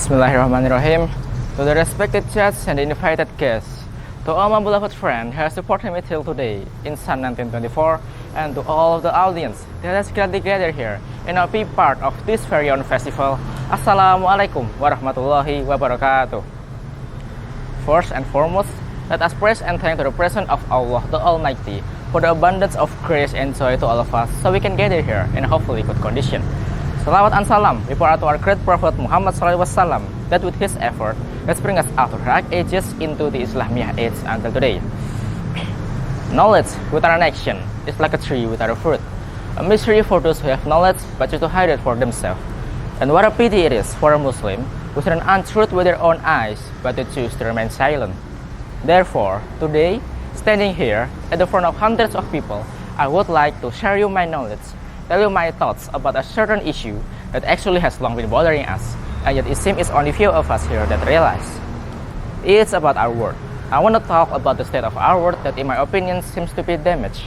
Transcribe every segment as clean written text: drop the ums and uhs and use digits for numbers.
Bismillahirrahmanirrahim. To the respected judge and the invited guests, to all my beloved friend who has supported me till today in Sun 1924, and to all of the audience that has gladly gathered here and now be part of this very own festival, Assalamualaikum warahmatullahi wabarakatuh. First and foremost, let us praise and thank to the presence of Allah the Almighty for the abundance of grace and joy to all of us so we can gather here in hopefully good condition. Salawat and salam be poured out to our great Prophet Muhammad SAW that with his effort has bring us out of dark ages into the Islamiyah age until today. Knowledge without an action is like a tree without a fruit, a mystery for those who have knowledge but choose to hide it for themselves. And what a pity it is for a Muslim who see an untruth with their own eyes but they choose to remain silent. Therefore, today, standing here at the front of hundreds of people, I would like to share you my knowledge, tell you my thoughts about a certain issue that actually has long been bothering us, and yet it seems it's only few of us here that realize. It's about our world. I want to talk about the state of our world that in my opinion seems to be damaged.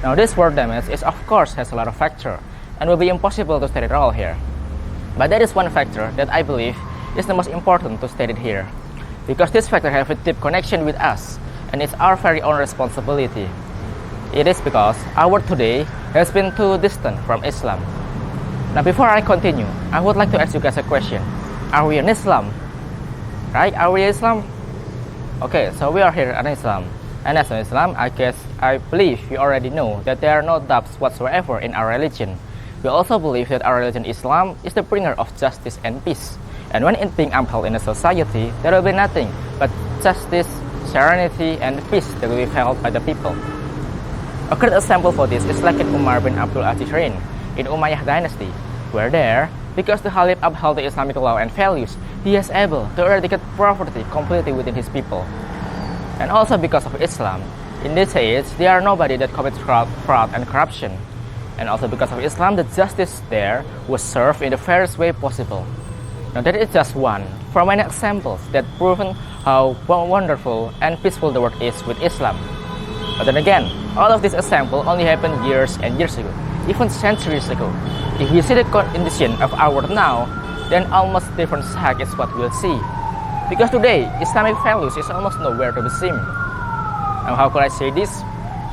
Now this word damage is of course has a lot of factors and will be impossible to state it all here. But there is one factor that I believe is the most important to state it here, because this factor has a deep connection with us and it's our very own responsibility. It is because our world today has been too distant from Islam. Now before I continue, I would like to ask you guys a question. Are we in Islam? Right? Are we Islam? Okay, so we are here in Islam. And as an Islam, I believe you already know that there are no doubts whatsoever in our religion. We also believe that our religion Islam is the bringer of justice and peace. And when it being upheld in a society, there will be nothing but justice, serenity, and peace that will be felt by the people. A great example for this is like in Umar bin Abdul Aziz reign in Umayyah dynasty, where there, because the Khalif upheld the Islamic law and values, he is able to eradicate poverty completely within his people. And also because of Islam, in this age, there are nobody that commits fraud and corruption. And also because of Islam, the justice there was served in the fairest way possible. Now that is just one from many examples that proven how wonderful and peaceful the world is with Islam. But then again, all of this example only happened years and years ago, even centuries ago. If we see the condition of our world now, then almost different side is what we'll see. Because today, Islamic values is almost nowhere to be seen. Now how could I say this?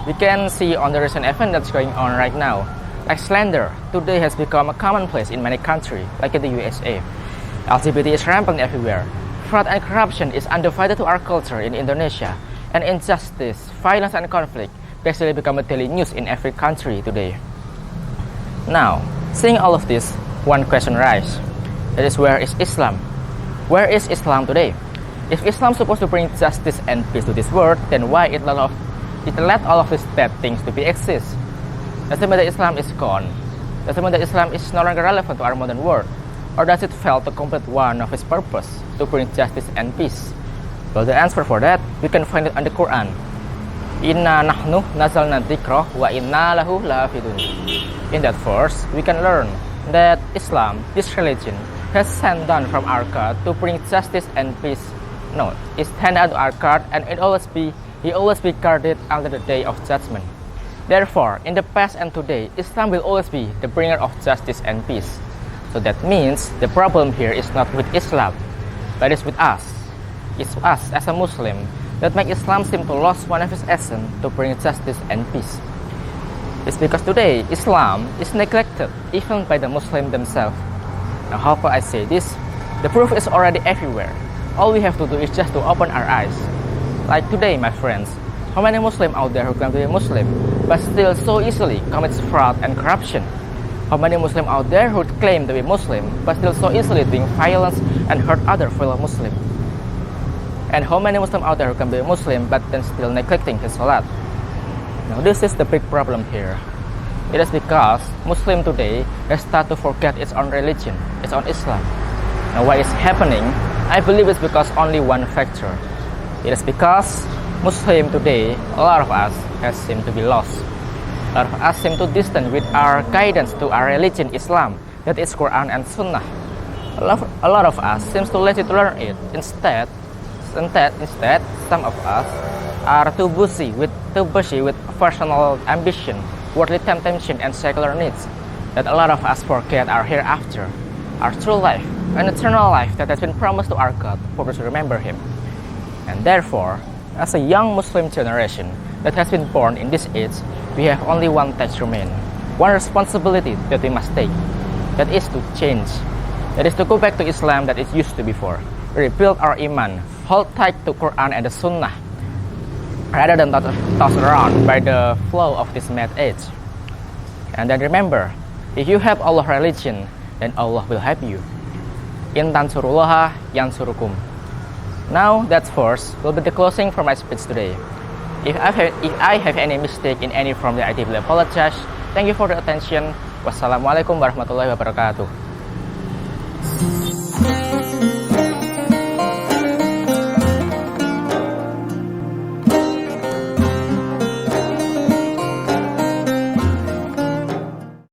We can see on the recent event that's going on right now. Like slander, today has become a commonplace in many countries, like in the USA. LGBT is rampant everywhere. Fraud and corruption is undivided to our culture in Indonesia. And injustice, violence and conflict basically become a daily news in every country today. Now, seeing all of this, one question arises. That is, where is Islam? Where is Islam today? If Islam is supposed to bring justice and peace to this world, then why it let all of these bad things to be exist? Does it mean that Islam is gone? Does it mean that Islam is no longer relevant to our modern world? Or does it fail to complete one of its purpose, to bring justice and peace? Well, the answer for that, we can find it in the Quran. Inna nahnu nazalna dzikra wa inna lahu lahafidun. In that verse, we can learn that Islam, this religion, has sent down from our God to bring justice and peace. No, it's sent out to our God and he always be guarded until the day of judgment. Therefore, in the past and today, Islam will always be the bringer of justice and peace. So that means the problem here is not with Islam, but it's with us. It's us as a Muslim that make Islam seem to lose one of its essence to bring justice and peace. It's because today Islam is neglected even by the Muslims themselves. Now how can I say this? The proof is already everywhere. All we have to do is just to open our eyes. Like today, my friends, how many Muslims out there who claim to be Muslim but still so easily commits fraud and corruption? How many Muslims out there who claim to be Muslim but still so easily doing violence and hurt other fellow Muslims? And how many Muslims out there who can be Muslim but then still neglecting his salat? Now this is the big problem here. It is because Muslim today has started to forget its own religion, its own Islam. Now why it's happening? I believe it's because only one factor. It is because Muslim today, a lot of us has seemed to be lost. A lot of us seem to distant with our guidance to our religion Islam, that is Quran and Sunnah. A lot of us seems to lazy to learn it. Instead, some of us are too busy with personal ambition, worldly temptation, and secular needs, that a lot of us forget our hereafter, our true life, an eternal life that has been promised to our God for us to remember Him. And therefore, as a young Muslim generation that has been born in this age, we have only one task remain, one responsibility that we must take. That is to change. That is to go back to Islam that it used to before. Rebuild our iman, hold tight to Quran and the Sunnah, rather than tossed around by the flow of this mad age. And then remember, if you have Allah religion, then Allah will help you. In tansurullaha yansurukum. Now that verse will be the closing for my speech today. If I have any mistake in any from the I deeply apologize. Thank you for the attention. Wassalamualaikum warahmatullahi wabarakatuh.